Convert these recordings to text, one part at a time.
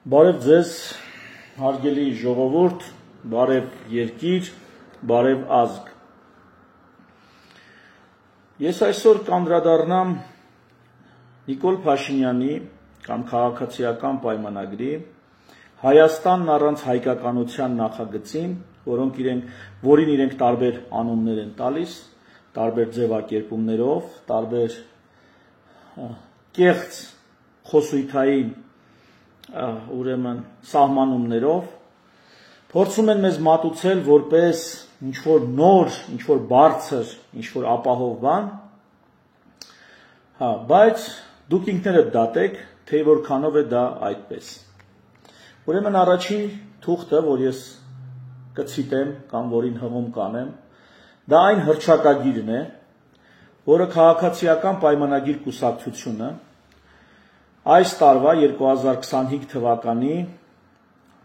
Բարև ձեզ, հարգելի ժողովուրդ, բարև երկիր, բարև ազգ։ Ես այսօր կանդրադառնամ Նիկոլ Փաշինյանի կամ քաղաքացիական պայմանագրի Հայաստանն առանց հայկականության նախագծին, որին իրենք տարբեր անուններ են տալիս, տարբեր ձևակերպումներով, տարբեր կեղծ խոսույթային ուրեմն սահմանումներով փորձում են մեզ մատուցել որպես ինչ-որ նոր, ինչ-որ բարձր, ինչ-որ ապահով բան, բայց դուք ինքներդ դատեք, թե որքանով է դա այդպես։ Ուրեմն առաջին թուղթը, որ ես կցիտեմ կամ որին հղում կանեմ, դա այն հռչակագիրն է, որը քաղաքացիական պայմանագիր կուսակցությունը այս տարվա 2025 թվականի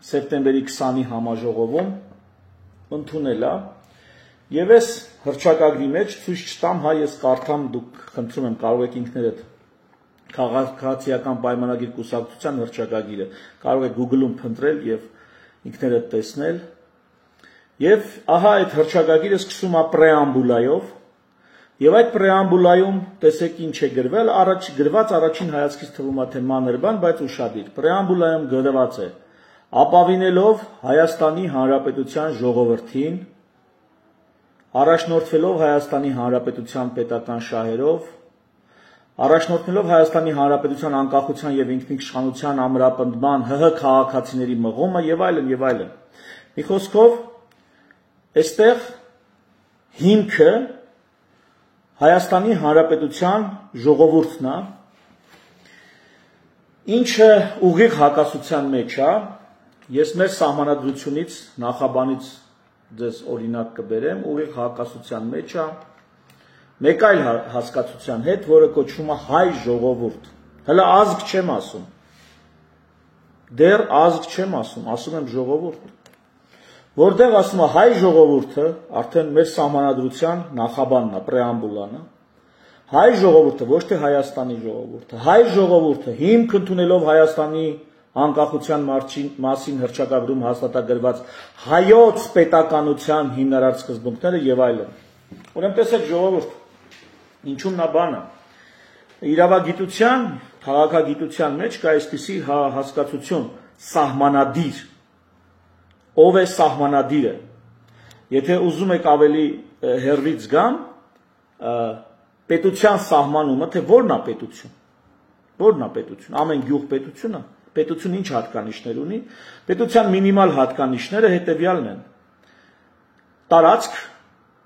սեպտեմբերի 20-ի համաժողովում ընդունել է, եւ այս հռչակագրի մեջ ցույց չտամ, ես կարդամ, դուք խնդրում եմ կարող եք ինքներդ քաղաքացիական պայմանագիր կուսակցության հռչակագիրը կարող եք Google-ում փնտրել եւ ինքներդ տեսնել, եւ ահա այդ հռչակագիրը սկսում է պրեամբուլայով. Եվ այդ պրեամբուլայում տեսեք ինչ է գրվել, գրված առաջին հայացքից թվում է թե մանր բան, բայց ուշադիր։ Պրեամբուլայում գրված է. ապավինելով Հայաստանի Հանրապետության ժողովրդին, առաջնորդվելով Հայաստանի Հանրապետության պետական շահերով, առաջնորդվելով Հայաստանի Հանրապետության անկախության եւ ինքնիշխանության ամրապնդման ՀՀ քաղաքացիների մղումը եւ այլն եւ այլն։ Մի խոսքով, այստեղ հիմքը Հայաստանի Հանրապետության ժողովուրդն է, ինչը ուղիղ հակասության մեջ է, ես մեր սահմանադրությունից, նախաբանից ձեզ օրինակ կբերեմ, ուղիղ հակասության մեջ է, մեկ այլ հասկացության հետ, որը կոչվում է հայ ժողովուրդ, հələ ազգ չեմ ասում, դեռ ազգ չեմ ասում, ասում եմ ժողովուրդ, որտեղ ասում է հայ ժողովուրդը, արդեն մեր սահմանադրության նախաբանն է, պրեամբուլան է, հայ ժողովուրդը, ոչ թե Հայաստանի ժողովուրդը, հայ ժողովուրդը հիմք ընդունելով Հայաստանի անկախության մասին հռչակագրում հաստատագրված հայոց պետականության հիմնարար սկզբունքները եւ այլն։ Ուրեմն տեսեք ժողովուրդ, ինչու՞մն է բանը։ Իրավագիտության, քաղաքագիտության մեջ կա այսպիսի հասկացություն՝ սահմանադիր։ Ով է սահմանադիրը։ Եթե ուզում եք ավելի հեռվից գամ, պետության սահմանումը, թե որն է պետություն։ Որն է պետություն։ Ամեն գյուղ պետությունը։ Պետություն ինչ հատկանիշներ ունի։ Պետության մինիմալ հատկանիշները հետևյալն են. տարածք,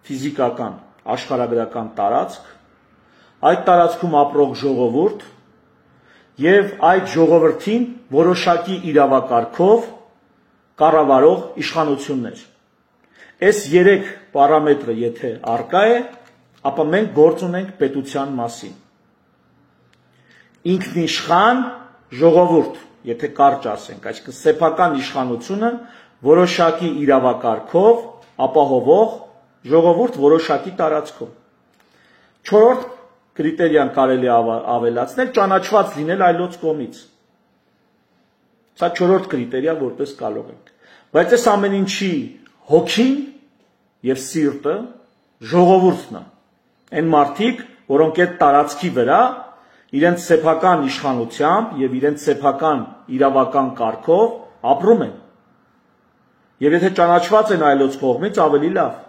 ֆիզիկական, աշխարհագրական տարածք, այդ տարածքում ապրող ժողովուրդ եւ այդ ժողովրդին որոշակի իրավակարգով կառավարող իշխանություններ։ Այս 3 պարամետրը եթե առկա է, ապա մենք գործ ունենք պետության մասին։ Ինքնիշխան ժողովուրդ, եթե կարճ ասենք, այսինքն սեփական իշխանությունը որոշակի իրավակարգով ապահովող ժողովուրդ որոշակի տարածքով։ 4-րդ կրիտերիան կարելի է ավելացնել, ճանաչված լինել այլոց կողմից։ Սա 4-րդ կրիտերիա, որպես կարող ենք։ Բայց այս ամեն ինչի հոգին եւ սիրտը ժողովուրդն է։ Այն մարդիկ, որոնք այդ տարածքի վրա իրենց սեփական իշխանությամբ եւ իրենց սեփական իրավական կարգով ապրում են։ Եվ եթե ճանաչված են այլոց կողմից, ավելի լավ։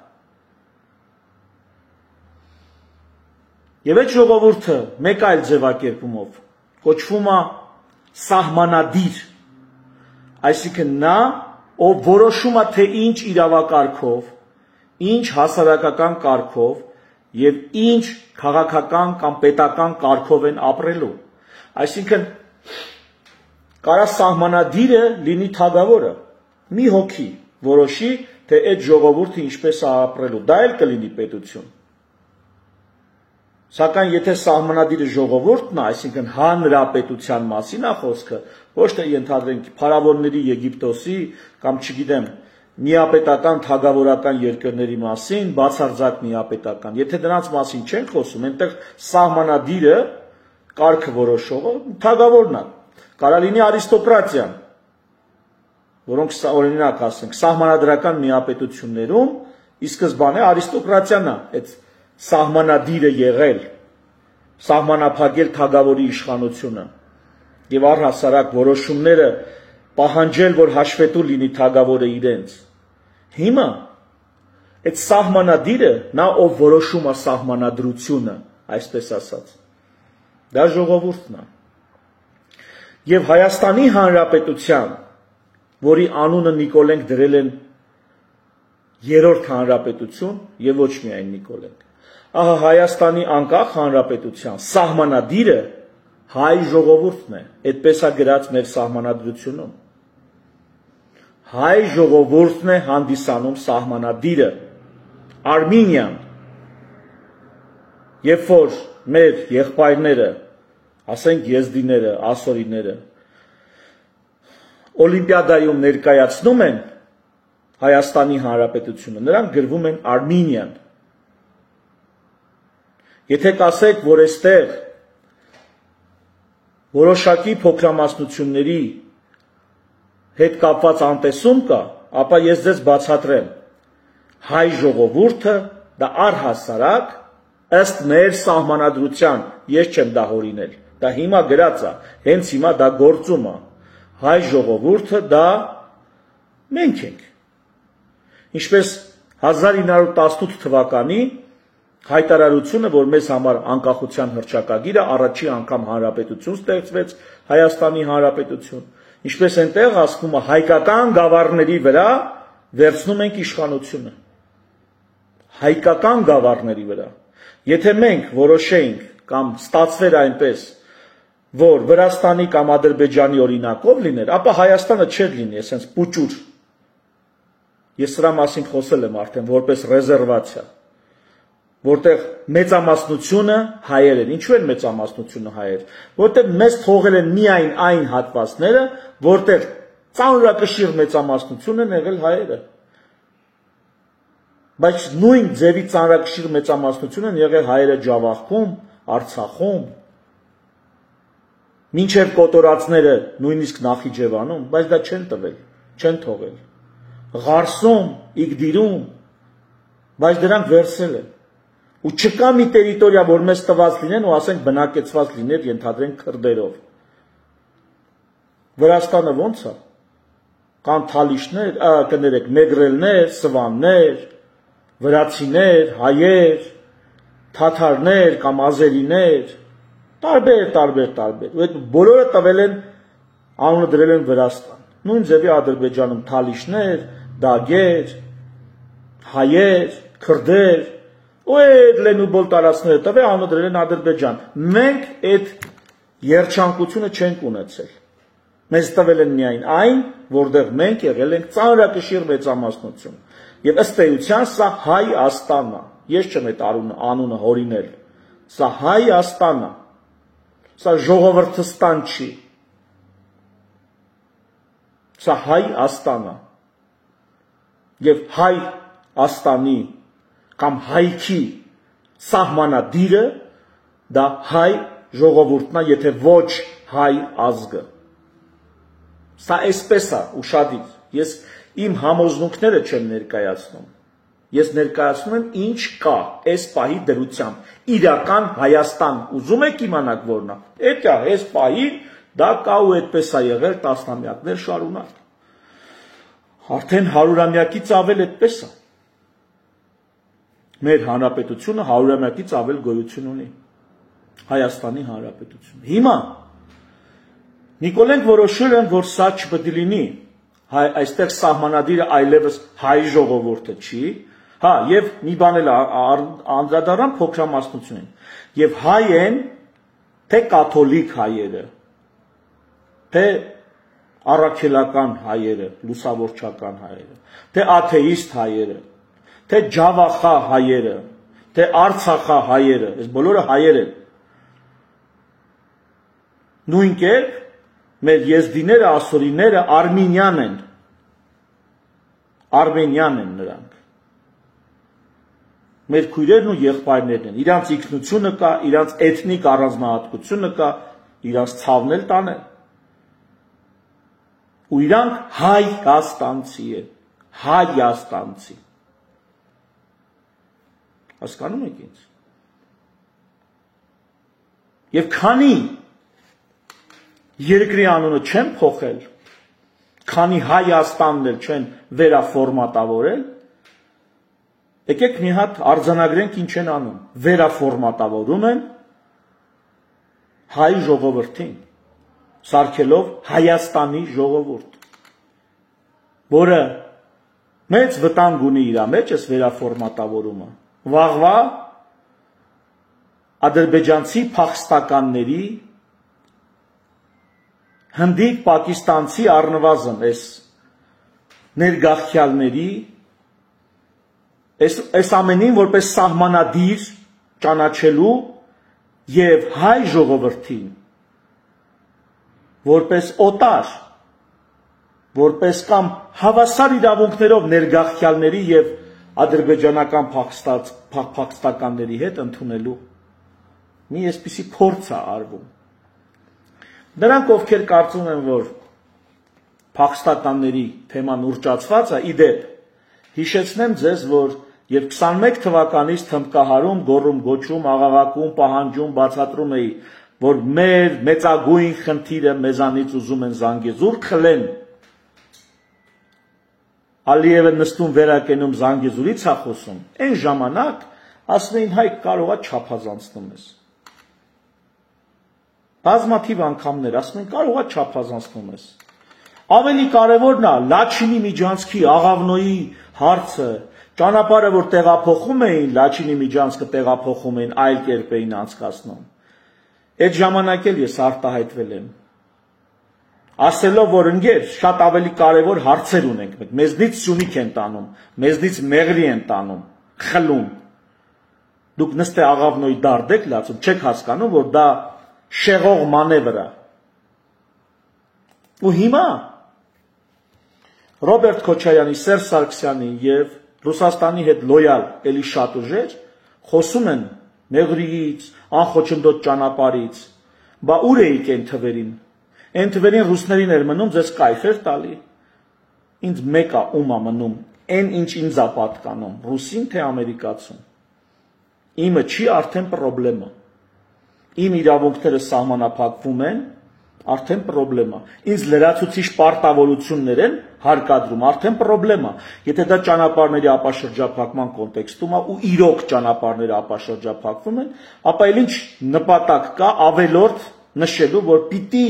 Եվ այդ ժողովուրդը մեկ այլ ձևակերպումով կոչվում է սահմանադիր, այսինքն նա, ով որոշում է թե ինչ իրավակարգով, ինչ հասարակական կարգով եւ ինչ քաղաքական կամ պետական կարգով են ապրելու։ Այսինքն կարա սահմանադիրը լինի թագավորը, մի հոգի որոշի, թե այդ ժողովուրդը ինչպես է ապրելու, դա էլ կլինի պետություն։ Սակայն եթե սահմանադիրը ժողովուրդն է, այսինքն հանրապետության մասին է խոսքը, ոչ թե ենթադրենք փարավոնների Եգիպտոսի կամ չգիտեմ միապետական թագավորական երկրների մասին, բացարձակ միապետական։ Եթե դրանց մասին չենք խոսում, այնտեղ սահմանադիրը, կարգը որոշողը թագավորն է։ Կարա լինի արիստոկրատիան, որոնք օրինակ ասենք սահմանադրական միապետություններում ի սկզբանե արիստոկրատիան է այդ սահմանադիրը եղել, սահմանափակել թագավորի իշխանությունը եւ առհասարակ որոշումները պահանջել, որ հաշվետու լինի թագավորը իրենց։ Հիմա այդ սահմանադիրը նա ով որոշում է սահմանադրությունը, այսպես ասած, դա ժողովուրդն է։ Եվ Հայաստանի Հանրապետության, որի անունը Նիկոլենք դրել են երրորդ հանրապետություն եւ ոչ միայն Նիկոլենք, ահա Հայաստանի անկախ հանրապետության սահմանադիրը հայ ժողովուրդն է, այդպես է գրած մեր սահմանադրությունում։ Հայ ժողովուրդն է հանդիսանում սահմանադիրը, Արմենիան, երբ որ մեր եղբայրները, ասենք եզդիները, ասորիները, Օլիմպիադայում ներկայացնում են Հայաստանի Հանրապետությունը, նրանք գրվում են Արմենիան։ Եթե կասեք, որ այստեղ որոշակի փոքրամասնությունների հետ կապված անտեսում կա, ապա ես ձեզ բացատրեմ, հայ ժողովուրդը դա առհասարակ ըստ մեր սահմանադրության, ես չեմ դա հորինել, դա հիմա գրած է, հենց հիմա դա գործում է, հայ ժողովուրդը դա մենք ենք։ Ինչպես 1918 թվականի հայտարարությունը, որ մեզ համար անկախության հռչակագիրը, առաջի անգամ հանրապետություն ստեղծվեց, Հայաստանի Հանրապետություն, ինչպես այնտեղ ասվում է, հայկական գավառների վրա վերցնում ենք իշխանությունը։ Հայկական գավառների վրա։ Եթե մենք որոշեինք կամ ստացվեր այնպես, որ Վրաստանի կամ Ադրբեջանի օրինակով լիներ, ապա Հայաստանը չէր լինի, այսպես պուճուր։ Ես սրա մասին խոսել եմ արդեն որպես ռեզերվացիա, որտեղ մեծամասնությունը հայեր են։ Ինչու են մեծամասնությունը հայեր? Որտեղ մեզ թողել են միայն այն հատվածները, որտեղ ծանրակշիռ մեծամասնություն են եղել հայերը։ Բայց նույն ձևի ծանրակշիռ մեծամասնություն են եղել հայերը Ջավախքում, Արցախում, մինչև կոտորածները նույնիսկ Նախիջևանում, բայց դա չեն տվել, չեն թողել։ Ղարսում, Իգդիրում, բայց դրանք վերցել են։ Ու չկա մի տերիտորիա, որ մեզ տված լինեն ու ասենք բնակեցված լիներ, ենթադրենք քրդերով։ Վրաստանը ո՞նց է։ Կան թալիշներ, կներեք, նեգրելներ, սվաններ, վրացիներ, հայեր, թաթարներ կամ ազերիներ, տարբեր։ Ու այդ բոլորը տվել են, անունը դրել են Վրաստան։ Նույն ձևի Ադրբեջանում թալիշներ, դագեր, հայեր, քրդեր, ու այդ լենուբոլ տարածքները տվել, անունը դրել են Ադրբեջան։ Մենք այդ երջանկությունը չենք ունեցել։ Մեզ տվել են միայն այն, որտեղ մենք եղել ենք ծանրակշիռ մեծամասնություն։ Եվ ըստ էության սա հայ Աստանա։ Ես չեմ այդ անունը հորինել։ Սա հայ Աստանա։ Սա ժողովրդստան չի։ Սա հայ Աստանա։ Եվ հայ Աստանի կամ հայքի սահմանադիրը դա հայ ժողովուրդն է, եթե ոչ հայ ազգը։ Սա այսպես է ուշադիր։ Ես իմ համոզմունքները չեմ ներկայացնում։ Ես ներկայացնում եմ ինչ կա այս պահի դրությամբ։ Իրական Հայաստան ուզում եք իմանալ որն է։ Էդ է, այս պահին դա կա ու այդպես է եղել տասնամյակներ շարունակ։ Արդեն 100-ամյակից ավել այդպես է։ Մեր հանրապետությունը 100-ամյակից ավել գոյություն ունի։ Հայաստանի Հանրապետությունը։ Հիմա Նիկոլենք որոշել են, որ սա չպետք է լինի։ Այստեղ սահմանադիրը այլևս հայ ժողովուրդը չի, հա, եւ մի բան էլ անդրադառնամ փոքրամասնությունին։ Եվ հայ են թե կաթոլիկ հայերը, թե առաքելական հայերը, լուսավորչական հայերը, թե աթեիստ հայերը, թե ջավախա հայերը, թե արցախա հայերը, այս բոլորը հայեր են։ Նույն կերպ մեր եզդիները, ասորիները արմենյան են։ Արմենյան են նրանք։ Մեր քույրերն ու եղբայրներն են։ Իրանց ինքնությունը կա, իրանց էթնիկ առանձնահատկությունը կա, իրանց ցավն էլ տանեն։ ու իրանք Հայաստանցի են, Հայաստանցի։ Հասկանում եք ինձ։ Եվ քանի երկրի անունը չեն փոխել, քանի Հայաստանն էլ չեն վերաֆորմատավորել, եկեք մի հատ արձանագրենք ինչ են անում, վերաֆորմատավորում են հայ ժողովրդին, սարքելով Հայաստանի ժողովուրդ, որը մեծ վտանգ ունի իր մեջ այս վերաֆորմատավորումը, վաղվա ադրբեջանցի փախստականների, հնդիկ, պակիստանցի առնվազն այս ներգաղթյալների, այս ամենին որպես սահմանադիր ճանաչելու եւ հայ ժողովրդին որպես օտար, որպես կամ հավասար իրավունքներով ներգաղթյալների եւ ադրբեջանական փախստականների հետ ընդունելու մի այսպիսի փորձ է արվում։ Նրանք, ովքեր կարծում են, որ փախստականների թեման ուռճացված է, իդեպ, հիշեցնեմ ձեզ, որ երբ 21 թվականից թմբկահարում, գոռում, գոչում, աղաղակում, պահանջում, բացատրում էի, որ մեր մեծագույն խնդիրը մեզանից ուզում են Զանգեզուր խլեն, Ալիևը նստում վերակենում Զանգեզուրից է խոսում, այն ժամանակ ասում էին հայ կարողա չափազանցնում ես։ Բազմաթիվ անգամներ ասում են կարողա չափազանցնում ես։ Ավելի կարևորն է Լաչինի միջանցքի Աղավնոյի հարցը, ճանապարհը որ տեղափոխում էին, Լաչինի միջանցքը տեղափոխում էին, այլ կերպ էին անցկացնում։ Այդ ժամանակ էլ ես արտահայտվել եմ։ Ասելով, որ ընկեր, շատ ավելի կարևոր հարցեր ունենք մենք, մեզնից Սյունիք են տանում, մեզնից Մեղրի են տանում, խլում։ Դուք նստե Աղավնոյի դարդեք լացում, չեք հասկանում, որ դա շեղող մանևր է։ Ու հիմա Ռոբերտ Քոչարյանի, Սերժ Սարգսյանի եւ Ռուսաստանի հետ լոյալ էլի շատ ուժեր խոսում են Մեղրիից, անխոչնդոտ ճանապարհից, բա ուր էիք այն թվերին։ Այն թվերին ռուսներին էր մնում ձեզ կայֆ էր տալի։ Ինձ մեկա ում է մնում, այն ինչ ինձ է պատկանում, ռուսին թե ամերիկացուն։ Իմը չի արդեն պրոբլեմը։ Իմ իրավունքները սահմանափակվում են, արդեն պրոբլեմա։ Ինձ լրացուցիչ պարտավորություններ են հարկադրում, արդեն պրոբլեմա։ Եթե դա ճանապարհների ապաշրջափակման կոնտեքստում է ու իրոք ճանապարհները ապաշրջափակվում են, ապա էլ ինչ նպատակ կա ավելորդ նշելու, որ պիտի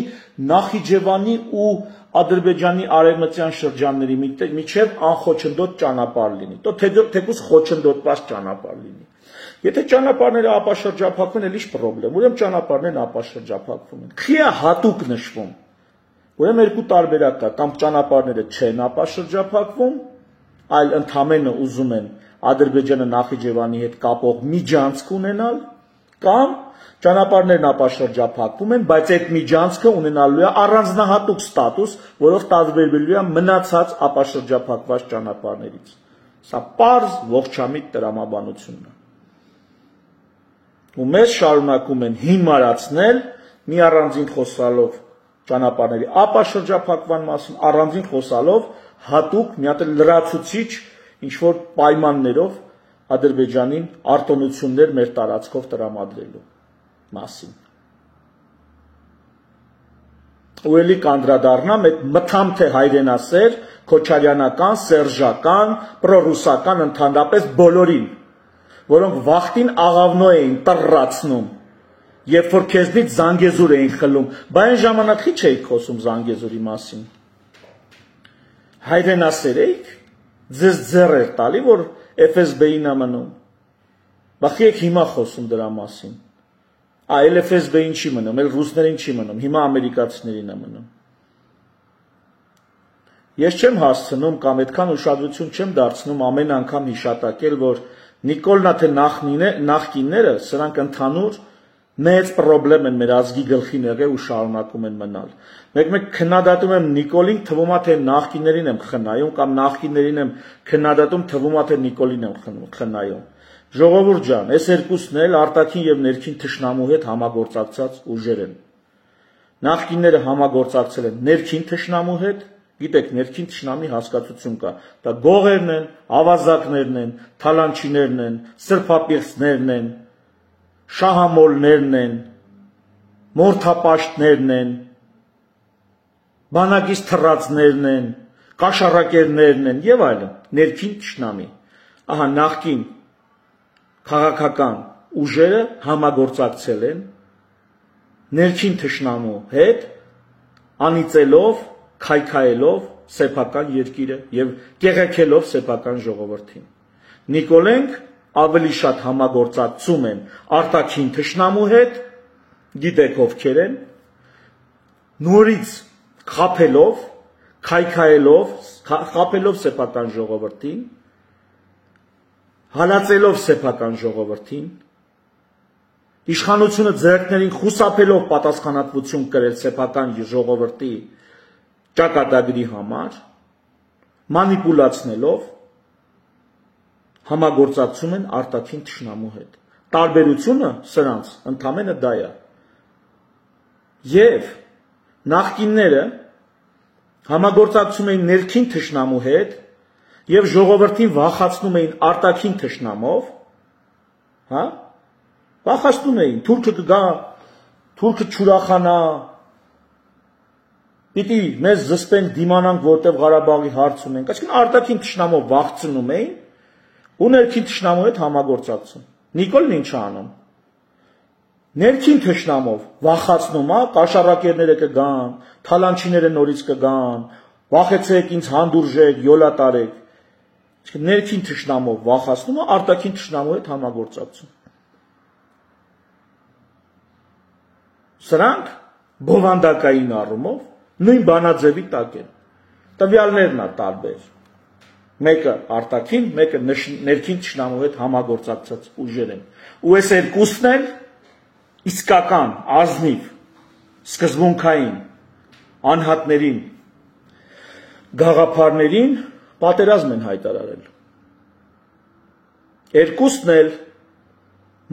Նախիջևանի ու Ադրբեջանի արևմտյան շրջանների միջև անխոչնդոտ ճանապարհ լինի։ Թեկուզ խոչնդոտված ճանապարհ լինի։ Եթե ճանապարհները ապաշրջափակվում են, էլ ի՞նչ պրոբլեմ։ Ուրեմն ճանապարհներն ապաշրջափակվում են։ Խի է հատուկ նշվում։ Ուրեմն երկու տարբերակ կա, կամ ճանապարհները չեն ապաշրջափակվում, այլ ընդամենը ուզում են Ադրբեջանը Նախիջևանի հետ կապող միջանցք ունենալ, կամ ճանապարհներն ապաշրջափակվում են, բայց այդ միջանցքը ունենալու է առանձնահատուկ ստատուս, որով տարբերվելու է մնացած ապաշրջափակված ճանապարհներից։ Սա պարզ ողջամիտ տրամաբանությունն է։ Ու մեզ շարունակում են հիմարացնել մի առանձին խոսալով ճանապարհների ապաշրջափակման մասին, առանձին խոսալով հատուկ մի հատ լրացուցիչ ինչ-որ պայմաններով Ադրբեջանին արտոնություններ մեր տարածքով տրամադրելու մասին։ Ու էլի կանդրադառնամ այդ մթամթե հայրենասեր, քոչարյանական, սերժական, պրոռուսական ընդհանրապես բոլորին, որոնք վախտին Աղավնո էին տրռացնում, երբ որ քեզնից Զանգեզուր էին խլում, բա այն ժամանակ ի՞նչ էիք խոսում Զանգեզուրի մասին։ Հայրենասեր էիք, ձեզ ձեռ էր տալի, որ FSB-ին է մնում։ Բա եք հիմա խոսում դրա մասին։ Այլ FSB-ին չի մնում, այլ ռուսներին չի մնում, հիմա ամերիկացիներին է մնում։ Ես չեմ հասցնում կամ այդքան ուշադրություն չեմ դարձնում ամեն անգամ հիշատակել, որ Նիկոլնա թե նախկինները սրանք ընդհանուր մեծ պրոբլեմ են մեր ազգի գլխին եղել ու շարունակում են մնալ։ Մեկ քննադատում եմ Նիկոլին, թվում է թե նախկիններին եմ խնայում, կամ նախկիններին եմ քննադատում, թվում է թե Նիկոլին եմ խնայում։ Ժողովուրդ ջան, այս երկուսն էլ արտաքին եւ ներքին թշնամու հետ համագործակցած ուժեր են։ Նախկինները համագործակցել են ներքին թշնամու հետ Գիտեք, ներքին թշնամի հասկացություն կա։ Դա գողերն են, ավազակներն են, թալանչիներն են, սրբապիղծներն են, շահամոլներն են, մորթապաշտներն են, բանակից թռածներն են, կաշառակերներն են եւ այլն, ներքին թշնամի։ Ահա նախկին քաղաքական ուժերը համագործակցել են ներքին թշնամու հետ, անիծելով, քայքայելով սեփական երկիրը եւ կեղեքելով սեփական ժողովրդին։ Նիկոլենք ավելի շատ համագործակցում են արտաքին թշնամու հետ, գիտեք ովքեր են, նորից խափելով, խափելով սեփական ժողովրդին, հալածելով սեփական ժողովրդին, իշխանությունը ձեռքներին խուսափելով պատասխանատվություն կրել սեփական ժողովրդի ճակատագրի համար, մանիպուլացնելով համագործակցում են արտաքին թշնամու հետ։ Տարբերությունը սրանց ընդամենը դա է։ Եվ նախկինները համագործակցում էին ներքին թշնամու հետ եւ ժողովրդին վախացնում էին արտաքին թշնամով, հա? Վախացնում էին, թուրքը կգա, թուրքը չուրախանա, պիտի մեզ զսպենք, դիմանանք, որտեղ Ղարաբաղի հարց ունենք, այսինքն արտաքին թշնամով վախցնում էին ու ներքին թշնամու հետ համագործակցում։ Նիկոլն ինչ է անում։ Ներքին թշնամով վախացնում է, կաշառակերները կգան, թալանչիները նորից կգան, վախեցեք ինձ հանդուրժեք, յոլա տարեք։ Այսինքն ներքին թշնամով վախացնում է, արտաքին թշնամու հետ համագործակցում։ Սրանք բովանդակային առումով նույն բանաձևի տակ են։ Տվյալներն է տարբեր։ Մեկը արտաքին, մեկը ներքին թշնամու հետ համագործակցած ուժեր են։ Ու այս երկուսն էլ իսկական, ազնիվ, սկզբունքային անհատներին, գաղափարներին պատերազմ են հայտարարել։ Երկուսն էլ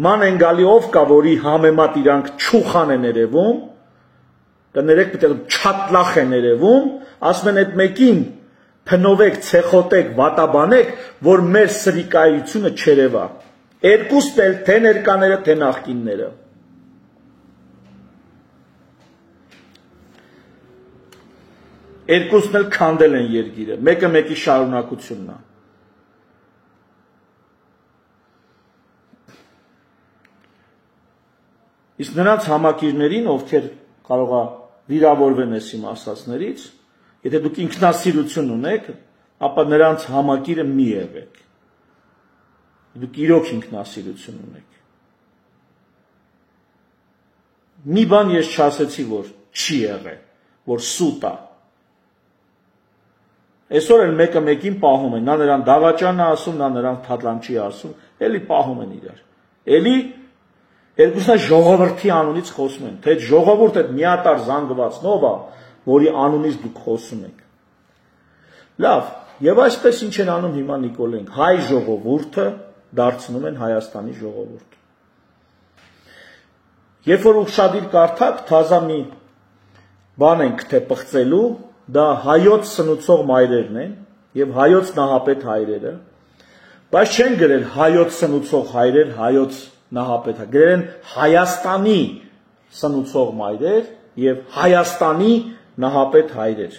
ման են գալի ով կա, որի համեմատ իրանք չուխան են երևում, կներեք պիտի չատլախ են երևում, ասում են այդ մեկին փնովեք, ցեխոտեք, վատաբանեք, որ մեր սրիկայությունը չերևա։ Երկուսն էլ թե ներկաները, թե նախկինները։ Երկուսն էլ քանդել են երկիրը, մեկը մեկի շարունակությունն է։ Իսկ նրանց համակիրներին, ովքեր կարող է վիրավորվեն այս իմ ասածներից, եթե դուք ինքնասիրություն ունեք, ապա նրանց համակիրը մի եղեք։ Դուք իրոք ինքնասիրություն ունեք։ Մի բան ես չասեցի, որ չի եղել, որ սուտ է։ Այսօր էլ մեկը մեկին պահում են, նա նրան դավաճան է ասում, նա նրան թատլանչի է ասում, էլի պահում են իրար։ Էլի երկուսն ժողովրդի անունից խոսում են, թե ժողովուրդ այդ միատար զանգվածնով է, որի անունից դուք խոսում եք։ Լավ, եւ այսպես ինչ են անում հիմա Նիկոլենք, հայ ժողովուրդը դարձնում են Հայաստանի ժողովուրդ։ Երբ որ ուշադիր կարդաք, թազա մի բան ենք թե պղծելու, դա հայոց սնուցող մայրերն են եւ հայոց նահապետ հայրերը, բայց չեն գրել հայոց սնուցող հայրեր, հայոց նահապետ, գրել են Հայաստանի սնուցող մայրեր եւ Հայաստանի նահապետ հայրեր։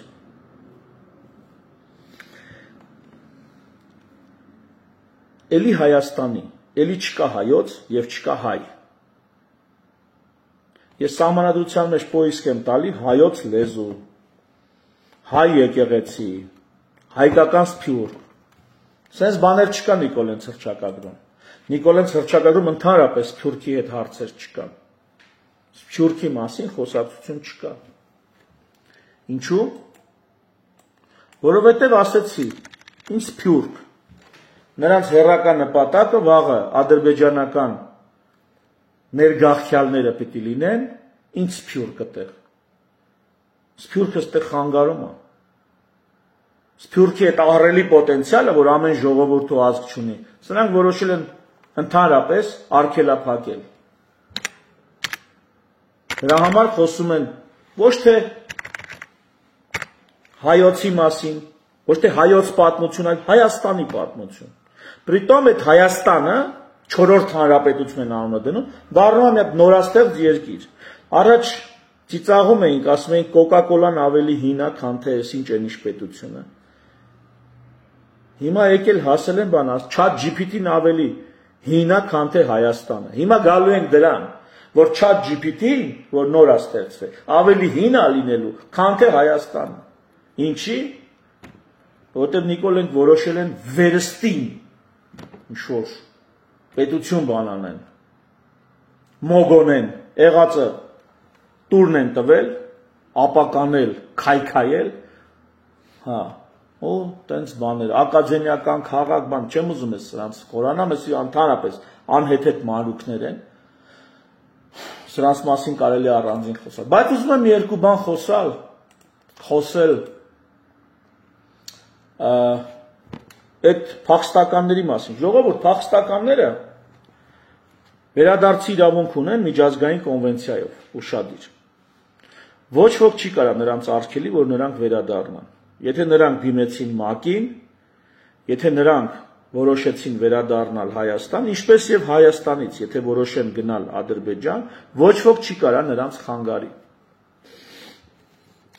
Էլի Հայաստանի, էլի չկա հայոց եւ չկա հայ։ Ես սահմանադրության մեջ պոիսկ եմ տալի հայոց լեզու, հայ եկեղեցի, հայկական սփյուռք։ Սենց բաներ չկա Նիկոլենց հռչակագրում։ Նիկոլենց հռչակագրում ընդհանրապես սփյուռքի հետ հարցեր չկան։ Սփյուռքի մասին խոսակցություն չկա։ Ինչու՞։ Որովհետև ասեցի, ինչ սփյուռք։ Նրանց հերական նպատակը վաղը ադրբեջանական ներգաղթյալները պիտի լինեն, ինչ սփյուռք այդտեղ։ Սփյուռքը այդտեղ խանգարում է։ Սփյուռքի այդ ահռելի պոտենցիալը, որ ամեն ժողովուրդ ու ազգ չունի, սրանք որոշել են ընդհանրապես արգելափակել։ Դրա համար խոսում են ոչ թե հայոցի մասին, ոչ թե հայոց պատմություն, այլ Հայաստանի պատմություն։ Պրիտոմ այդ Հայաստանը 4-րդ հանրապետությունն անունը դնում, դառնում է մի հատ նորաստեղծ երկիր։ Առաջ ծիծաղում էինք, ասում էինք Coca-Cola-ն ավելի հին է, քան թե ինչ ինչ պետությունը։ Հիմա եկել հասել են բան, ChatGPT-ն ավելի հին է, քան թե Հայաստանը։ Հիմա գալու ենք դրան, որ ChatGPT-ն, որ նոր է ստեղծվել, ավելի հին է լինելու, քան թե Հայաստանը։ Ինչի՞։ Որտեղ Նիկոլենք որոշել են վերստին ինչ-որ պետություն բանանեն, մոգոնեն, եղածը տուրն են տվել, ապականել, քայքայել, հա, ու տենց բաներ, ակադեմիական քաղաք բան, չեմ ուզում ես սրանց խորանամ, ես ընդհանրապես անհեթեթ մանրուքներ են, սրանց մասին կարելի առանձին խոսալ, բայց ուզում եմ երկու բան խոսել այդ փախստականների մասին, ժողովուրդ փախստականները վերադարձի իրավունք ունեն միջազգային կոնվենցիայով ուշադիր։ Ոչ ոք չի կարող նրանց արգելի, որ նրանք վերադառնան։ Եթե նրանք դիմեցին ՄԱԿ-ին, եթե նրանք որոշեցին վերադառնալ Հայաստան, ինչպես եւ Հայաստանից, եթե որոշեն գնալ Ադրբեջան, ոչ ոք չի կարող նրանց խանգարի։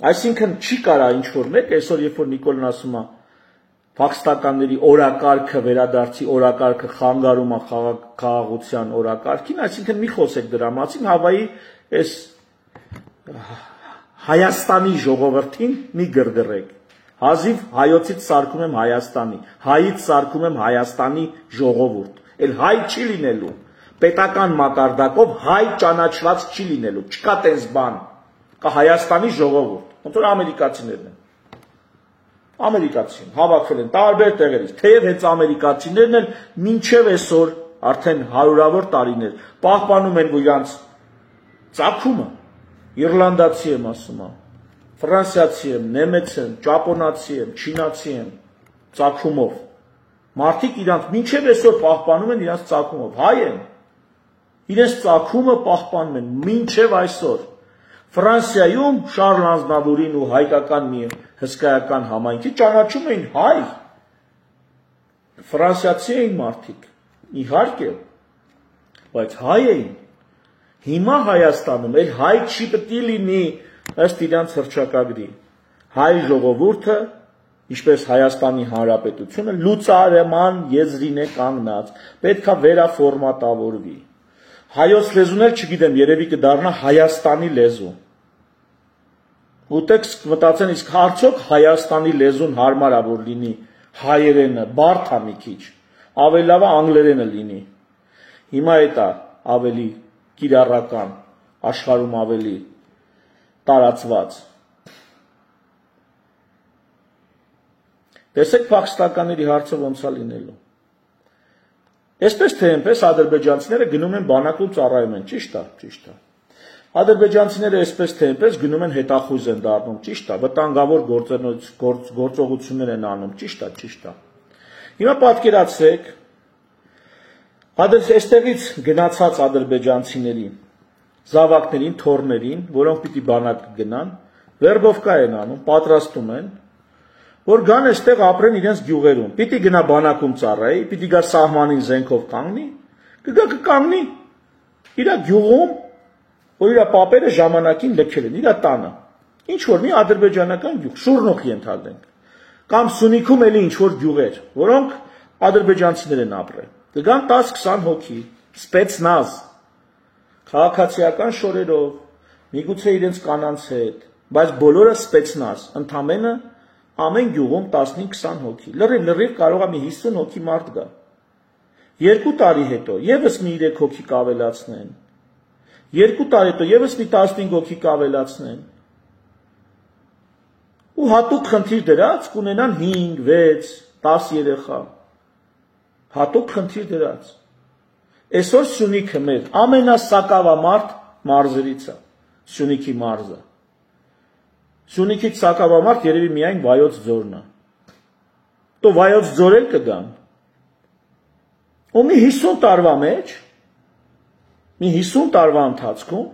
Այսինքն չի կարող ինչ-որ մեկ, այսօր երբ որ Նիկոլն ասում է փախստականների օրակարգը վերադարձի օրակարգը խանգարում է խաղաղության օրակարգին, այսինքն մի խոսեք դրա մասին, հավայի այս Հայաստանի ժողովրդին մի գրգռեք։ Հազիվ հայոցից սարքում եմ Հայաստանի, հայից սարքում եմ Հայաստանի ժողովուրդ։ Էլ հայ չի լինելու, պետական մակարդակով հայ ճանաչված չի լինելու, չկա տես բան, կա Հայաստանի ժողովուրդ, ոնց որ ամերիկացիներն են։ Ամերիկացին հավաքվել են տարբեր տեղերից, թեև հենց ամերիկացիներն էլ մինչև այսօր արդեն հարյուրավոր տարիներ պահպանում են իրանց ծագումը, իռլանդացի եմ ասում, ֆրանսիացի եմ, նեմեց եմ, ճապոնացի եմ, չինացի եմ, ծագումով։ Մարդիկ իրանց մինչև այսօր պահպանում են իրանց ծագումով, հայ են, իրենց ծագումը պահպանում են մինչև այսօր։ Ֆրանսիայում Շարլ Ազնավուրին ու հայկական մի հսկայական համայնքի ճանաչում էին հայ, ֆրանսիացի էին մարդիկ, իհարկե, բայց հայ էին, հիմա Հայաստանում էլ հայ չի պետք է լինի ըստ իրանց հռչակագրի, հայ ժողովուրդը, ինչպես Հայաստանի Հանրապետությունը, լուծարման եզրին է կանգնած, պետք է վերաֆորմատավորվի, հայոց լեզուն էլ չգիտեմ, երևի կդառնա Հայաստանի լեզու, ուտեք մտածեն, իսկ արդյոք Հայաստանի լեզուն հարմար է որ լինի հայերենը, բարդ է մի քիչ, ավելի լավ է անգլերենը լինի։ Հիմա այդ է ավելի կիրառական, աշխարհում ավելի տարածված։ Տեսեք փախստականների հարցը ոնց է լինելու։ Այսպես թե այնպես ադրբեջանցիները գնում են բանակում ծառայում են, ճիշտ է, ճիշտ է։ Ադրբեջանցիները այսպես թե այնպես գնում են հետախույզ են դառնում, ճիշտ է, վտանգավոր գործողություններ են անում, ճիշտ է, ճիշտ է։ Հիմա պատկերացրեք, այստեղից գնացած ադրբեջանցիների, զավակներին, թոռներին, որոնք պիտի բանակ գնան, վերբովկա են անում, պատրաստում են, որ գան այստեղ ապրեն իրենց գյուղերում, պիտի գնա բանակում ծառայի, պիտի գա սահմանին զենքով կանգնի, կգա կկանգնի, իր գյուղում, որ իր պապերը ժամանակին լքել են, իր տանը, ինչ-որ մի ադրբեջանական գյուղ, Շուրնոք ենթադրենք, կամ Սյունիքում էլի ինչ-որ գյուղեր, որոնք ադրբեջանցիներ են ապրել, կգան 10-20 հոգի, սպեցնազ, քաղաքացիական շորերով, միգուցե իրենց կանանց հետ, բայց բոլորը սպեցնազ, ընդամենը ամեն գյուղում 15-20 հոգի, լրիվ կարող է մի 50 հոգի մարդ գա, 2 տարի հետո եւս մի 3 հոգի կավելացնեն, 2 տարի հետո եւս մի 15 հոգի կավելացնեն, ու հատուկ խնդիր դրած կունենան 5, 6, 10 երեխա, հատուկ խնդիր դրած, այսօր Սյունիքը մեր ամենասակավամարդ մարզերից է, Սյունիքի մարզը, Սյունիքից սակավամարդ երևի միայն Վայոց ձորն է, તો Վայոց ձոր էլ կգան, ու մի 50 տարվա մեջ, մի 50 տարվա ընթացքում,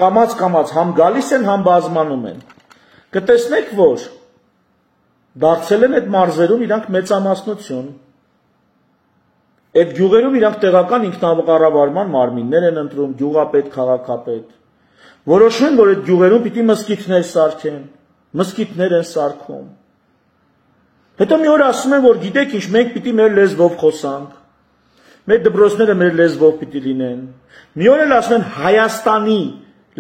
կամաց համ գալիս են, համ բազմանում են, կտեսնեք, որ դարձել են այդ մարզերում իրանք մեծամասնություն, այդ գյուղերում իրանք տեղական ինքնակառավարման մարմիններ են ընտրում, գյուղապետ, քաղաքապետ, որոշում են, որ այդ գյուղերում պիտի մզկիթներ սարքեն, մզկիթներ են սարքում, հետո մի օր ասում են, որ գիտեք ինչ, մենք պիտի մեր լեզվով խոսանք, մեր դպրոցները մեր լեզվով պիտի լինեն, մի օր էլ ասում են Հայաստանի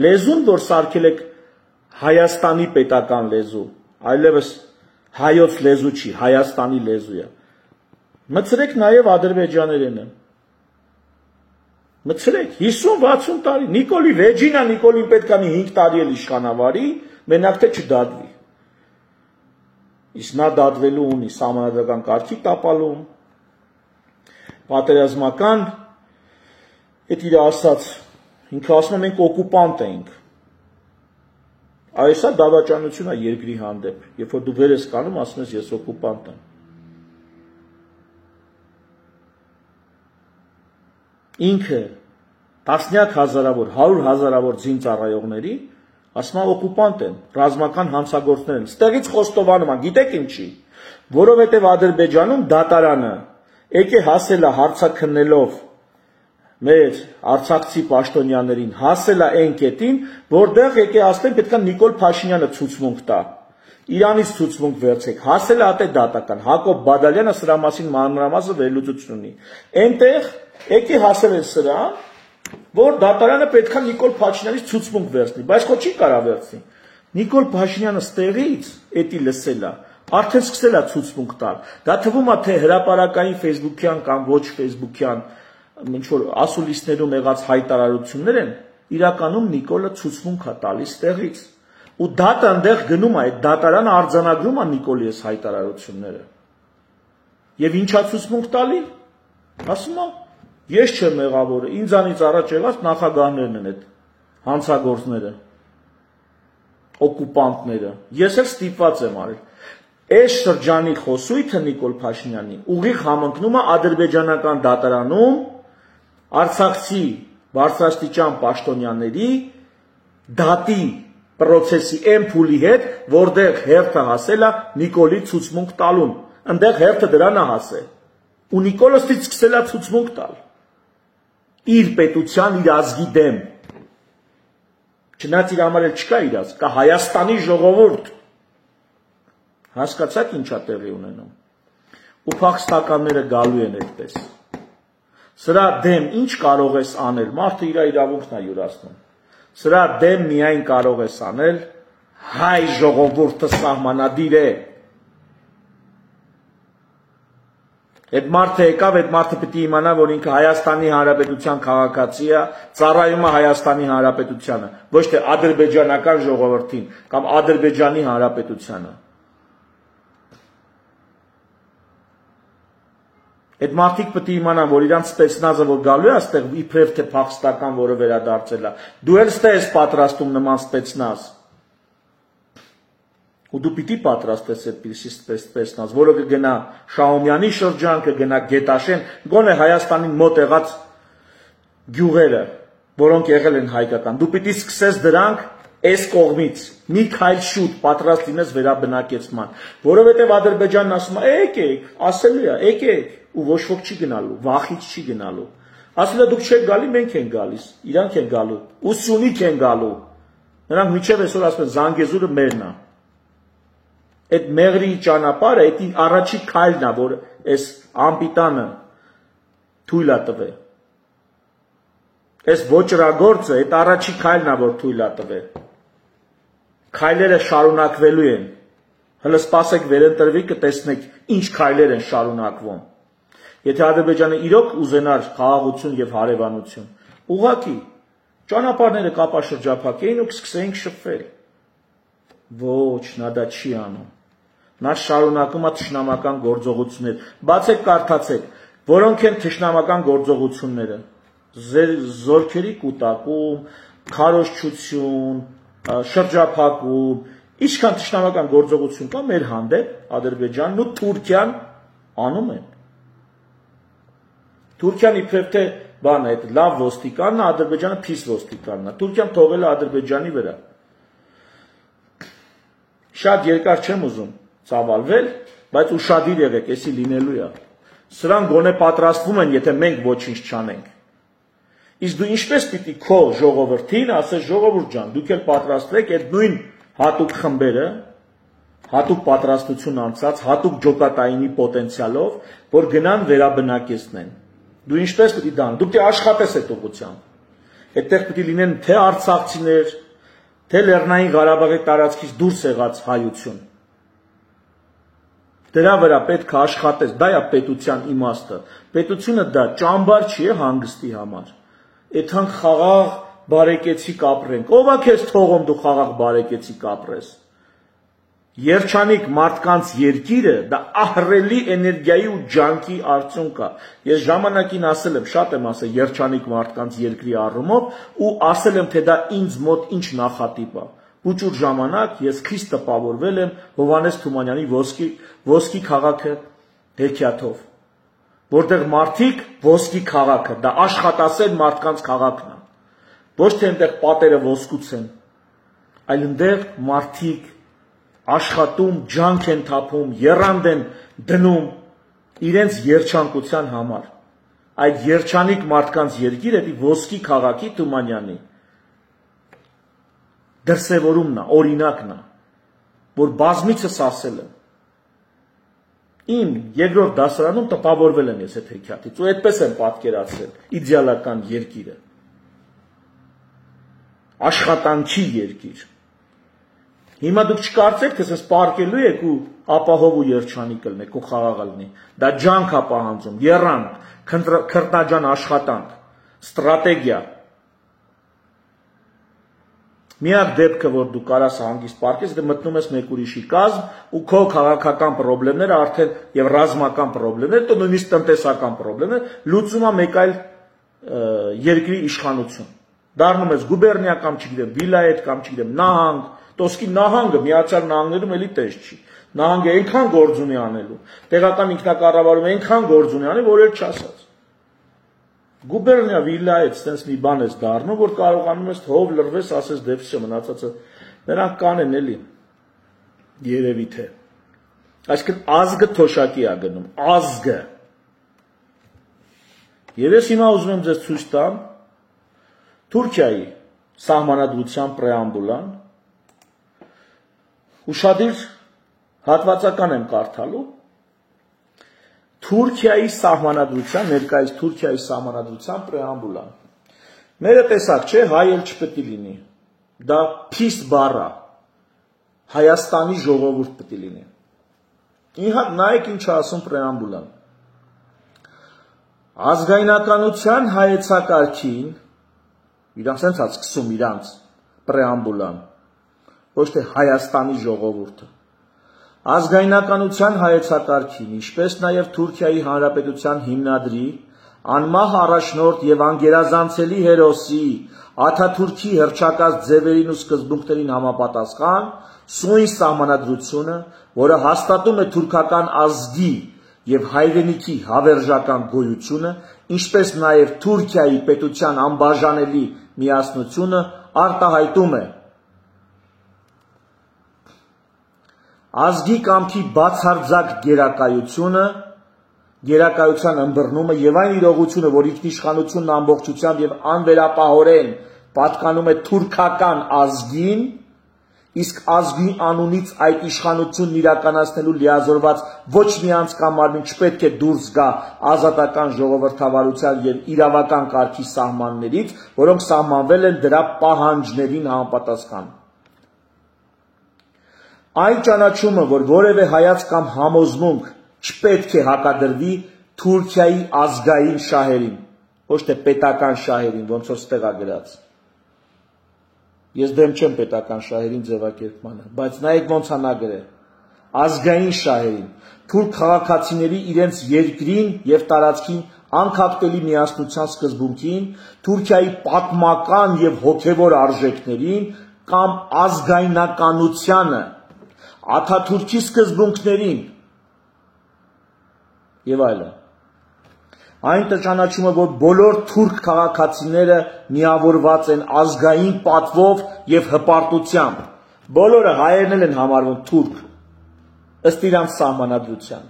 լեզուն, որ սարքել եք Հայաստանի պետական լեզու, այլևս հայոց լեզու չի, Հայաստանի լեզու է, մտցրեք նաև ադրբեջաներենը, մտցրեք, 50-60 տարի, Նիկոլի Ռեջինա Նիկոլին պետք է 5 տարի էլ իշխանավարի, մենակ թե չդատվի, իսկ նա դատվելու ունի սահմանադրական կարգի տապալում, պատերազմական, այդ իր ասած, ինքը ասում է մենք օկուպանտ ենք, այս է դավաճանություն է երկրի հանդեպ, երբ որ դու վեր ես կանում, ասում ես ես օկուպանտ եմ, ինքը տասնյակ հազարավոր, 100 հազարավոր ձին ծառայողների, ասում է օկուպանտ են, ռազմական հանցագործներ են, ստեղից խոստովանում են, գիտեք ինչի, որովհետև Ադրբեջանում դատարանը եկե հասել է հարցաքննելով մեր արցախցի պաշտոնյաներին, հասել է այն կետին, որտեղ եկե ասել պետք է Նիկոլ Փաշինյանը ցուցմունք տա, Իրանից ցուցմունք վերցեք, հասել է ատե դատական, Հակոբ Բադալյանը սրա մասին մանրամասն վերլուծություն ունի, այնտեղ եկե հասել է սրա, որ դատարանը պետք է Նիկոլ Փաշինյանից ցուցմունք վերցնի, բայց ხო չի կարա վերցնի, Նիկոլ Փաշինյանը ստեղից էդի լսել է, արդեն սկսել է ցուցմունք տալ, դա թվում է թե հրապարակային ֆեյսբուքյան կամ ոչ ֆեյսբուքյան ինչ-որ ասուլիսներում եղած հայտարարություններ են, իրականում Նիկոլը ցուցմունք է տալիս ստեղից, ու դատը այնտեղ գնում է, այդ դատարանը արձանագրում է Նիկոլի այս հայտարարությունները, և ինչա ցուցմունք տալի, ասում է, ես չեմ մեղավորը, ինձանից առաջ եղած նախագահներն են այդ հանցագործները, օկուպանտները, ես էլ ստիպված եմ արել, այս շրջանի խոսույթը Նիկոլ Փաշինյանի ուղիղ համընկնում է ադրբեջանական դատարանում արցախցի բարձրաստիճան պաշտոնյաների դատի պրոցեսի այն փուլի հետ, որտեղ հերթը հասել է Նիկոլի ցուցմունք տալուն, այնտեղ հերթը դրան է հասել, ու Նիկոլը ստից սկսել է ցուցմունք տալ, իր պետության, իր ազգի դեմ, չնայած իր համար էլ չկա իր ազգ, կա Հայաստանի ժողովուրդ, հասկացաք ինչա տեղի ունենում, ու փախստականները գալու են այդպես, սրա դեմ ինչ կարող ես անել, մարդը իր իրավունքն է յուրացնում, սրա դեմ միայն կարող ես անել, հայ ժողովուրդը սահմանադիր է, այդ մարդը եկավ, այդ մարդը պիտի իմանա, որ ինքը Հայաստանի Հանրապետության քաղաքացի է, ծառայում է Հայաստանի Հանրապետությանը, ոչ թե ադրբեջանական ժողովրդին կամ Ադրբեջանի Հանրապետությանը։ Այդ մարդիկ պետք է իմանան, որ իրանց սպեցնազը որ գալու է այստեղ իբրև թե փախստական, որը վերադարձել է, դու էլ ստե ես պատրաստում նման սպեցնազ։ Ու դու պիտի պատրաստես այդպիսի սպեցնազ, որը կգնա Շահումյանի շրջան, կգնա Գետաշեն, գոնե Հայաստանին մոտ եղած գյուղերը, որոնք եղել են հայկական։ Դու պիտի սկսես դրանք այս կողմից, մի քայլ շուտ պատրաստ լինես վերաբնակեցման, որովհետև Ադրբեջանն ասում է, եկեք, ասելու է, եկեք, ու ոչ ոք չի գնալու, վախից չի գնալու։ Ասել է դուք չեք գալի, մենք ենք գալիս, իրանք են գալու, ու Սյունիք են գալու։ Նրանք մինչև այսօր ասում են Զանգեզուրը մերն է։ Այդ մեղրի ճանապարհը, այդ առաջի քայլն է, որ այս ամպիտանը թույլ է տվել։ Այս ոճրագործը, այդ առաջի քայլն է, որ թույլ է տվել։ Քայլերը շարունակվելու են։ Հələ սպասեք վերընտրվի կտեսնեք ինչ քայլեր են շարունակվում։ Եթե Ադրբեջանը իրոք ուզենար խաղաղություն եւ հարևանություն, ուղղակի ճանապարհները կապաշրջափակեին ու կսկսեինք շփվել։ Ոչ, նա դա չի անում։ Նա շարունակում է թշնամական գործողություններ։ Բացեք, կարդացեք, որոնք են թշնամական գործողությունները։ Զորքերի կուտակում, քարոզչություն, շրջափակում, ինչքան թշնամական գործողություն կա մեր հանդեպ Ադրբեջանն ու Թուրքիան անում են։ Թուրքիան իբրև թե բան է, այդ լավ ոստիկանն է, Ադրբեջանը փիս ոստիկանն է։ Թուրքիան թողել է Ադրբեջանի վրա։ Շատ երկար չեմ ուզում ծավալվել, բայց ուշադիր եղեք, էսի լինելու է։ Սրանք գոնե պատրաստվում են, եթե մենք ոչինչ չանենք։ Իսկ դու ինչպես պիտի քո ժողովրդին ասես, ժողովուրդ ջան, դուք էլ պատրաստվեք այդ նույն հատուկ խմբերը, հատուկ պատրաստություն անցած, հատուկ ջոկատայինի պոտենցիալով, որ գնան վերաբնակեցնեն։ Դու ինչպես պիտի դան, դուք դե աշխատես այդ ուղղությամբ։ Այդտեղ պիտի լինեն թե արցախցիներ, թե Լեռնային Ղարաբաղի տարածքից դուրս եղած հայություն։ Դրա վրա պետք է աշխատես, դա է պետության իմաստը։ Պետությունը դա ճամբար չի է հանգստի համար։ Այդքան խաղաղ բարեկեցիկ ապրենք։ Ո՞վ է քեզ թողում դու խաղաղ բարեկեցիկ ապրես։ Երջանիկ մարդկանց երկիրը դա ահռելի էներգիայի ու ջանքի արդյունք է։ Ես ժամանակին ասել եմ, շատ եմ ասել երջանիկ մարդկանց երկրի առումով ու ասել եմ, թե դա ինձ մոտ ինչ նախատիպ է։ Ուճուր ժամանակ ես քիչ տպավորվել եմ Հովհաննես Թումանյանի ոսկի քաղաքը հեքիաթով, որտեղ մարդիկ ոսկի քաղաքը, դա աշխատասեր մարդկանց քաղաքն է։ Ոչ թե այնտեղ պատերը ոսկուց են, այլ այնտեղ մարդիկ աշխատում, ջանք են թափում, եռանդ են դնում իրենց երջանկության համար։ Այդ երջանիկ մարդկանց երկիրը դի ոսկի քաղաքի Թումանյանի դրսևորումն է, օրինակն է, որ բազմիցս ասել եմ։ Իմ երկրորդ դասարանում տպավորվել եմ ես այդ հեքիաթից ու այդպես եմ պատկերացրել իդեալական երկիրը։ Աշխատանքի երկիր։ Հիմա դուք չկարծեք, թե սենց պարկելու եք ու ապահով ու երջանիկ կլնեք ու խաղաղ լինի։ Դա ջանք է պահանջում, եռանդ, քրտնաջան աշխատանք, ստրատեգիա։ Միակ դեպքը, որ դու կարաս հանգիստ պարկես, դե մտնում ես մեկ ուրիշի կազմ ու քո քաղաքական պրոբլեմները արդեն եւ ռազմական պրոբլեմներ, դու նույնիսկ տնտեսական պրոբլեմներ լուծում է մեկ այլ երկրի իշխանություն։ Դառնում ես գուբերնիա կամ չգիտեմ, վիլայետ կամ չգիտեմ, նահանգ, Տոսկի նահանգը Միացյալ Նահանգներում էլի տես չի։ Նահանգը այնքան գործ ունի անելու, տեղական ինքնակառավարումը այնքան գործ ունի անել, որ էլ չասած։ Գուբերնիա վիլայետ ստենց մի բան ես դառնում, որ կարողանում ես հով լրվես, ասես դեպսը մնացածը նրանք կանեն էլի։ Երևի թե։ Այսինքն ազգը թոշակի է գնում, ազգը։ Եվ ես հիմա ուզում եմ ձեզ ցույց տամ Թուրքիայի սահմանադրության պրեամբուլան։ Ուշադիր հատվածական եմ կարդալու Թուրքիայի սահմանադրության, ներկայիս Թուրքիայի սահմանադրության պրեամբուլան։ Մերը տեսակ չէ, հայ էլ չպետք է լինի։ Դա փիստ բառ է։ Հայաստանի ժողովուրդ պետք է լինի։ Իհարկե նայեք ինչ է ասում պրեամբուլան։ Ազգայնականության հայեցակարգին իրանց հենց է սկսում իրանց պրեամբուլան, ոչ թե Հայաստանի ժողովուրդը։ Ազգայնականության հայեցակարգին, ինչպես նաև Թուրքիայի Հանրապետության հիմնադրի, անմահ առաջնորդ եւ անգերազանցելի հերոսի Աթաթուրքի հռչակած ձևերին ու սկզբունքներին համապատասխան սույն սահմանադրությունը, որը հաստատում է թուրքական ազգի եւ հայրենիքի հավերժական գոյությունը, ինչպես նաև Թուրքիայի պետության անբաժանելի միասնությունը, արտահայտում է ազգի կամքի բացարձակ գերակայությունը, գերակայության ըմբռնումը եւ այն իրողությունը, որ ինքնիշխանությունն ամբողջությամբ եւ անվերապահորեն պատկանում է թուրքական ազգին, իսկ ազգի անունից այդ իշխանությունն իրականացնելու լիազորված ոչ մի անձ կամ մարմին չպետք է դուրս գա ազատական ժողովրդավարության եւ իրավական կարգի սահմաններից, որոնք սահմանվել են դրա պահանջներին համապատասխան։ Այն ճանաչումը, որ որևէ հայաց կամ համոզմունք չպետք է հակադրվի Թուրքիայի ազգային շահերին, ոչ թե պետական շահերին, ոնց որ ստեղ է գրած։ Ես դեմ չեմ պետական շահերին ձևակերպմանը, բայց նայեք ոնց է նա գրել։ Ազգային շահերին, թուրք քաղաքացիների իրենց երկրին եւ տարածքին անքակտելի միասնության սկզբունքին, Թուրքիայի պատմական եւ հոգեվոր արժեքներին կամ ազգայնականությանը, Աթաթուրքի սկզբունքներին եւ այլն։ Այն ճանաչումը, որ բոլոր թուրք քաղաքացիները միավորված են ազգային պատվով եւ հպարտությամբ, Բոլորը հայերն են համարվում թուրք, ըստ իրանց սահմանադրության։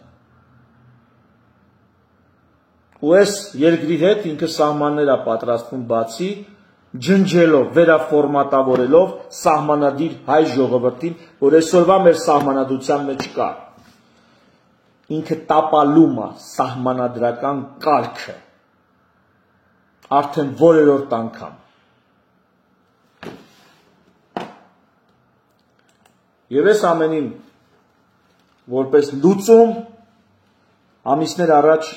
Ու այս երկրի հետ ինքը սահմաններ է պատրաստվում բացի, ջնջելով, վերաֆորմատավորելով սահմանադիր հայ ժողովրդին, որ այսօրվա մեր սահմանադրության մեջ կա։ Ինքը տապալում է սահմանադրական կարգը, արդեն որերորդ անգամ։ Եվ այս ամենին որպես լուծում ամիսներ առաջ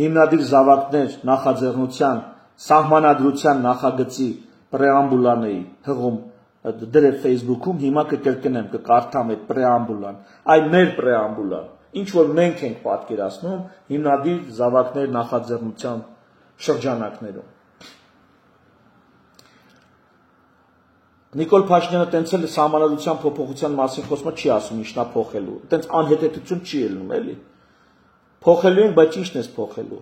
հիմնադիր զավակներ նախաձեռնության սահմանադրության նախագծի պրեամբուլան էի հղում դրել Facebook-ում, հիմա կկրկնեմ, կկարդամ այդ պրեամբուլան, այն մեր պրեամբուլան, ինչ որ մենք ենք պատկերացնում հիմնադիր զավակներ նախաձեռնության շրջանակներում։ Նիկոլ Փաշինյանը տենց էլ սահմանադրության փոփոխության մասին խոսում չի ասում ինչն է փոխելու, տենց անհետեթություն չի ելնում, էլի։ Փոխելու ենք, բայց ի՞նչն է փոխելու։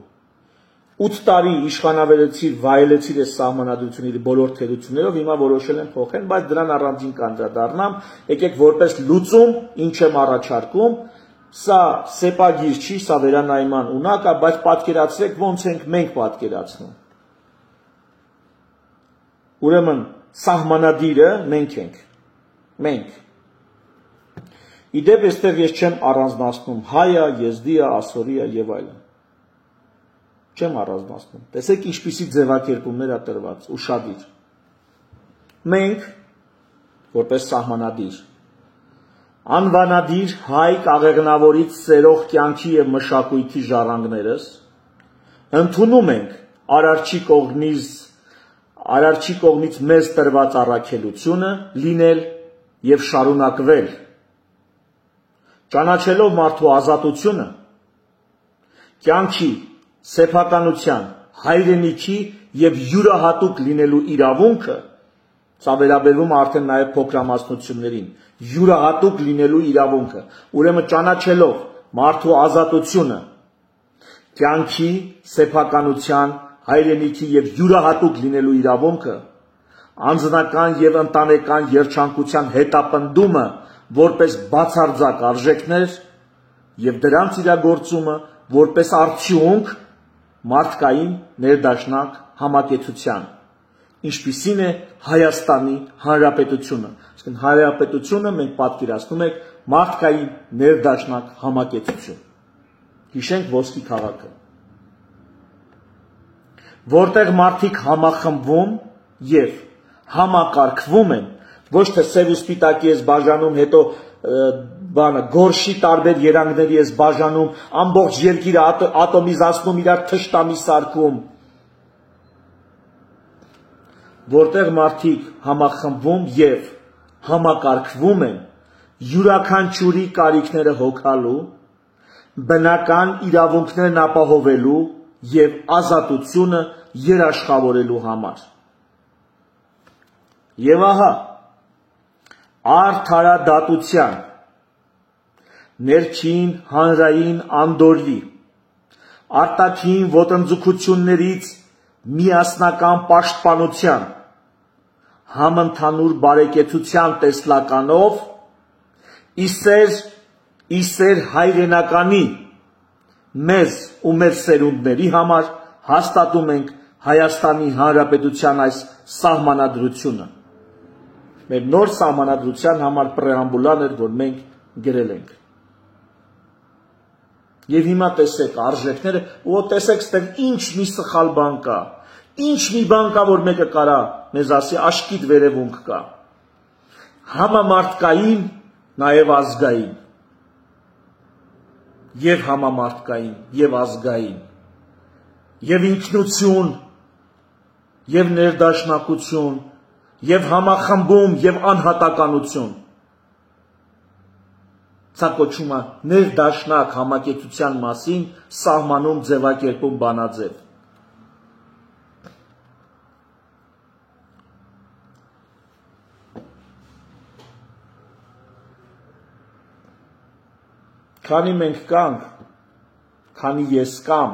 8 տարի իշխանավերեցիր, վայելեցիր այս սահմանադրությունների բոլոր թերություններով, հիմա որոշել են փոխեն, բայց դրան առանձին կանդրադառնամ, եկեք որպես լուծում, ինչ եմ առաջարկում, սա սեպագիր չի, սա վերանայման ունակ է, բայց պատկերացրեք ոնց ենք մենք պատկերացնում։ Ուրեմն սահմանադիրը մենք ենք, մենք։ Իդեպ այստեղ ես չեմ առանձնացնում հայա, եզդիա, ասորիա եւ այլն։ Չեմ առանձնացնում։ Տեսեք ինչպիսի ձևակերպումներ է տրված, ուշադիր։ Մենք, որպես սահմանադիր, անվանադիր հայ կաղեղնավորից սերող կյանքի եւ մշակույթի ժառանգներս, ընդունում ենք Արարչի կողմից մեզ տրված առաքելությունը լինել եւ շարունակվել, ճանաչելով մարդու ազատությունը, կյանքի, սեփականության, հայրենիքի եւ յուրահատուկ լինելու իրավունքը, սա վերաբերվում արդեն նաեւ փոքրամասնություններին, յուրահատուկ լինելու իրավունքը, ուրեմն ճանաչելով մարդու ազատությունը, կյանքի, սեփականության, հայրենիքի եւ յուրահատուկ լինելու իրավունքը, անձնական եւ ընտանեկան երջանկության հետապնդումը որպես բացարձակ արժեքներ եւ դրանց իրագործումը որպես արդյունք մարդկային ներդաշնակ համակեցության, ինչպիսին է Հայաստանի Հանրապետությունը։ Այսինքն Հանրապետությունը մենք պատկերացնում ենք մարդկային ներդաշնակ համակեցություն։ Հիշենք ոսկի քաղաքը, որտեղ մարդիկ համախմբվում եւ համակարգվում են, ոչ թե սև ու սպիտակի ես բաժանում, հետո գորշի տարբեր երանգների ես բաժանում, ամբողջ երկիրը ատոմիզացնում, իրար թշնամի սարքում, որտեղ մարդիկ համախմբվում եւ համակարգվում են յուրաքանչյուրի կարիքները հոգալու, բնական իրավունքներն ապահովելու եւ ազատությունը երաշխավորելու համար։ Եվ ահա արդարադատության, ներքին հանրային անդորրի, արտաքին ոտնձգություններից միասնական պաշտպանության, համընդհանուր բարեկեցության տեսլականով իսեր հայրենականի մեզ ու մեր սերունդների համար հաստատում ենք Հայաստանի Հանրապետության այս սահմանադրությունը։ Մեր նոր սահմանադրության համար պրեամբուլան էր, որ մենք գրել ենք։ Եվ հիմա տեսեք արժեքները, ու տեսեք ստեղ ինչ մի սխալ բան կա, ինչ մի բան կա, որ մեկը կարա մեզ ասի աշկիտ վերևունք կա։ Համամարտկային, նաև ազգային։ Եվ համամարտկային, եւ ազգային, եւ ինքնություն, եւ ներդաշնակություն, եւ համախմբում, եւ անհատականություն։ Սա կոչվում է ներդաշնակ համակեցության մասին սահմանում ձևակերպում բանաձև։ Քանի մենք կանք, քանի ես կամ,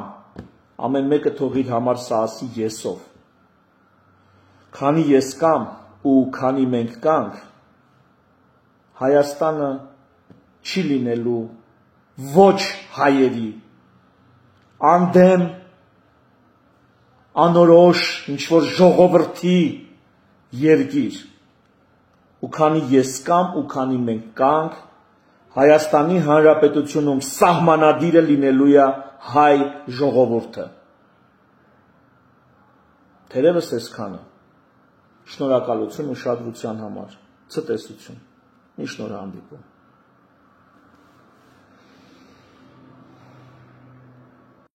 ամեն մեկը թող իր համար սա ասի եսով։ Քանի ես կամ ու քանի մենք կանք, Հայաստանը չի լինելու ոչ հայերի անդեմ անորոշ ինչ-որ ժողովրդի երկիր, ու քանի ես կամ, ու քանի մենք կանք, Հայաստանի Հանրապետությունում սահմանադիրը լինելու է հայ ժողովուրդը։ Թերևս այսքանը։ Շնորհակալություն ուշադրության համար։ Ցտեսություն։ Մի շնորհանդիպում։